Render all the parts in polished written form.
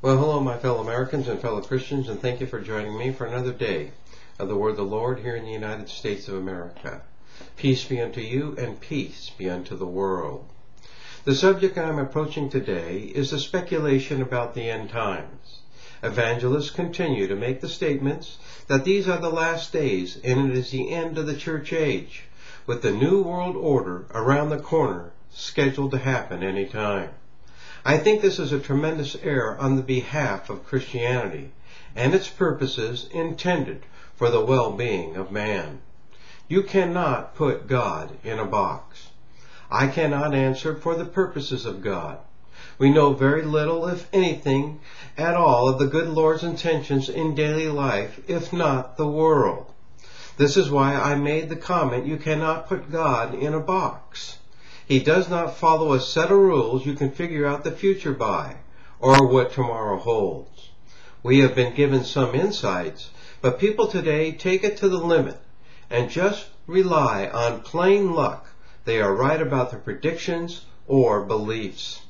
Well, hello, my fellow Americans and fellow Christians, and thank you for joining me for another day of the Word of the Lord here in the United States of America. Peace be unto you, and peace be unto the world. The subject I'm approaching today is the speculation about the end times. Evangelists continue to make the statements that these are the last days and it is the end of the church age, with the New World Order around the corner scheduled to happen any time. I think this is a tremendous error on the behalf of Christianity and its purposes intended for the well-being of man. You cannot put God in a box. I cannot answer for the purposes of God. We know very little, if anything at all, of the good Lord's intentions in daily life, if not the world. This is why I made the comment, you cannot put God in a box. He does not follow a set of rules you can figure out the future by, or what tomorrow holds. We have been given some insights, but people today take it to the limit and just rely on plain luck. They are right about their predictions or beliefs.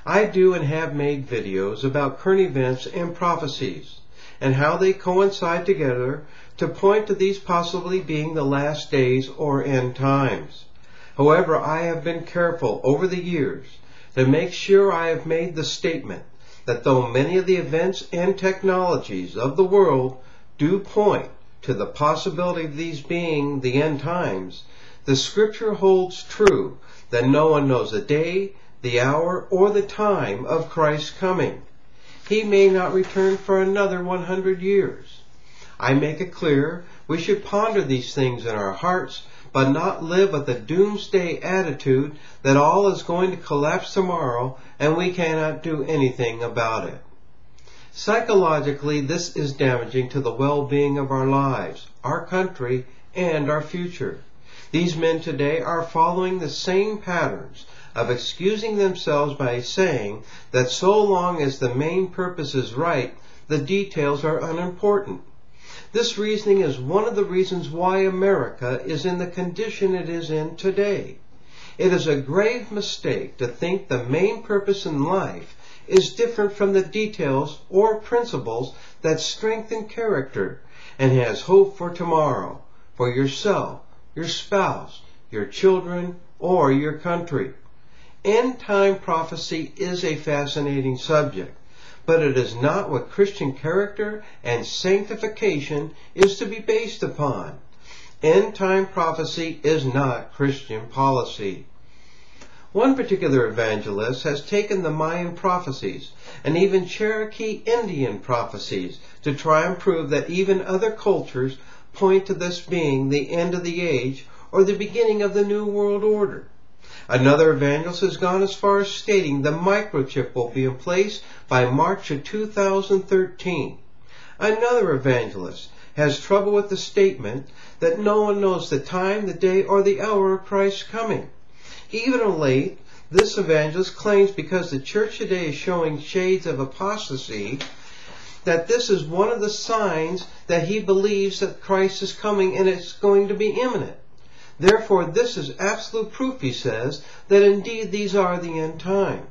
I do and have made videos about current events and prophecies and how they coincide together to point to these possibly being the last days or end times. However, I have been careful over the years to make sure I have made the statement that though many of the events and technologies of the world do point to the possibility of these being the end times, the Scripture holds true that no one knows the day, the hour, or the time of Christ's coming. He may not return for another 100 years. I make it clear we should ponder these things in our hearts, but not live with a doomsday attitude that all is going to collapse tomorrow and we cannot do anything about it. Psychologically, this is damaging to the well-being of our lives, our country, and our future. These men today are following the same patterns of excusing themselves by saying that so long as the main purpose is right, the details are unimportant. This reasoning is one of the reasons why America is in the condition it is in today. It is a grave mistake to think the main purpose in life is different from the details or principles that strengthen character and has hope for tomorrow, for yourself, your spouse, your children, or your country. End-time prophecy is a fascinating subject, but it is not what Christian character and sanctification is to be based upon. End-time prophecy is not Christian policy. One particular evangelist has taken the Mayan prophecies and even Cherokee Indian prophecies to try and prove that even other cultures point to this being the end of the age or the beginning of the New World Order. Another evangelist has gone as far as stating the microchip will be in place by March of 2013. Another evangelist has trouble with the statement that no one knows the time, the day, or the hour of Christ's coming. Even of late, this evangelist claims because the church today is showing shades of apostasy, that this is one of the signs that he believes that Christ is coming and it's going to be imminent. Therefore, this is absolute proof, he says, that indeed these are the end times.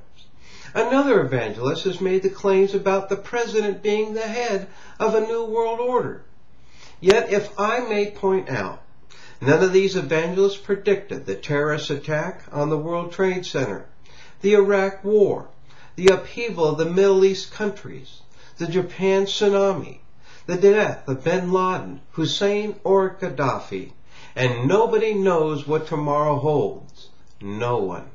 Another evangelist has made the claims about the president being the head of a new world order. Yet, if I may point out, none of these evangelists predicted the terrorist attack on the World Trade Center, the Iraq War, the upheaval of the Middle East countries, the Japan tsunami, the death of bin Laden, Hussein, or Gaddafi. And nobody knows what tomorrow holds. No one.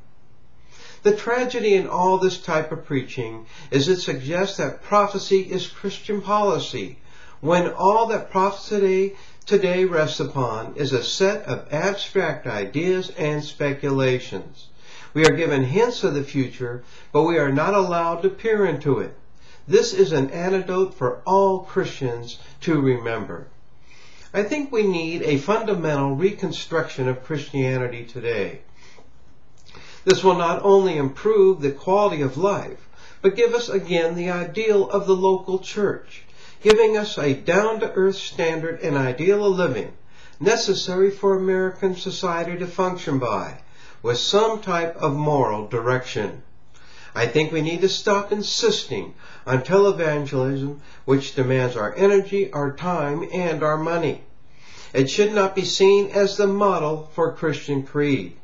The tragedy in all this type of preaching is it suggests that prophecy is Christian policy, when all that prophecy today rests upon is a set of abstract ideas and speculations. We are given hints of the future, but we are not allowed to peer into it. This is an antidote for all Christians to remember. I think we need a fundamental reconstruction of Christianity today. This will not only improve the quality of life, but give us again the ideal of the local church, giving us a down-to-earth standard and ideal of living necessary for American society to function by, with some type of moral direction. I think we need to stop insisting on televangelism, which demands our energy, our time, and our money. It should not be seen as the model for Christian creed.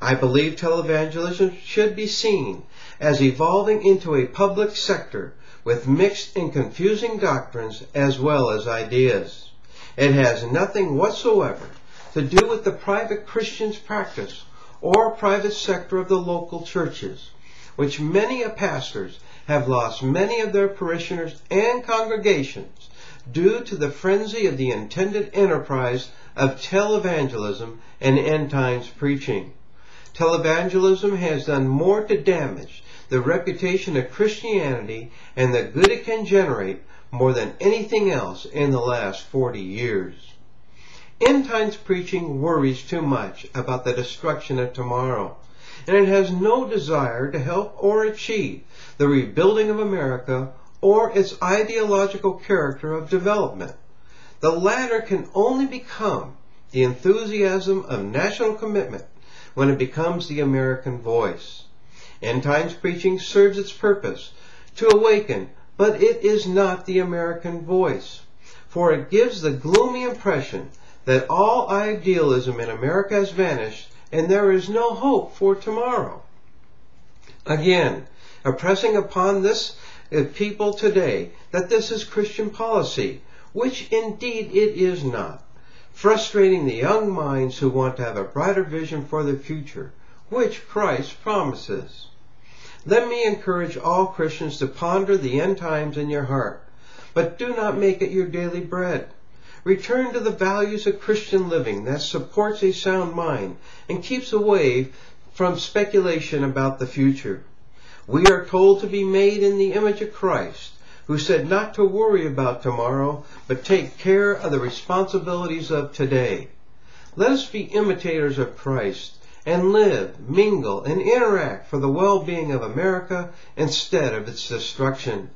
I believe televangelism should be seen as evolving into a public sector with mixed and confusing doctrines as well as ideas. It has nothing whatsoever to do with the private Christian's practice or private sector of the local churches, which many pastors have lost many of their parishioners and congregations due to the frenzy of the intended enterprise of televangelism and end times preaching. Televangelism has done more to damage the reputation of Christianity and the good it can generate more than anything else in the last 40 years. End times preaching worries too much about the destruction of tomorrow, and it has no desire to help or achieve the rebuilding of America or its ideological character of development. The latter can only become the enthusiasm of national commitment when it becomes the American voice. End times preaching serves its purpose to awaken, but it is not the American voice, for it gives the gloomy impression that all idealism in America has vanished and there is no hope for tomorrow. Again, impressing upon this people today that this is Christian policy, which indeed it is not, frustrating the young minds who want to have a brighter vision for the future, which Christ promises. Let me encourage all Christians to ponder the end times in your heart, but do not make it your daily bread. Return to the values of Christian living that supports a sound mind and keeps away from speculation about the future. We are told to be made in the image of Christ, who said not to worry about tomorrow, but take care of the responsibilities of today. Let us be imitators of Christ and live, mingle, and interact for the well-being of America instead of its destruction.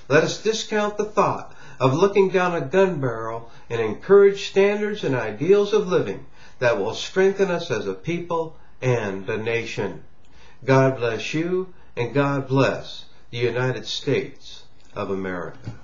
Let us discount the thought of looking down a gun barrel and encourage standards and ideals of living that will strengthen us as a people and a nation. God bless you, and God bless the United States of America.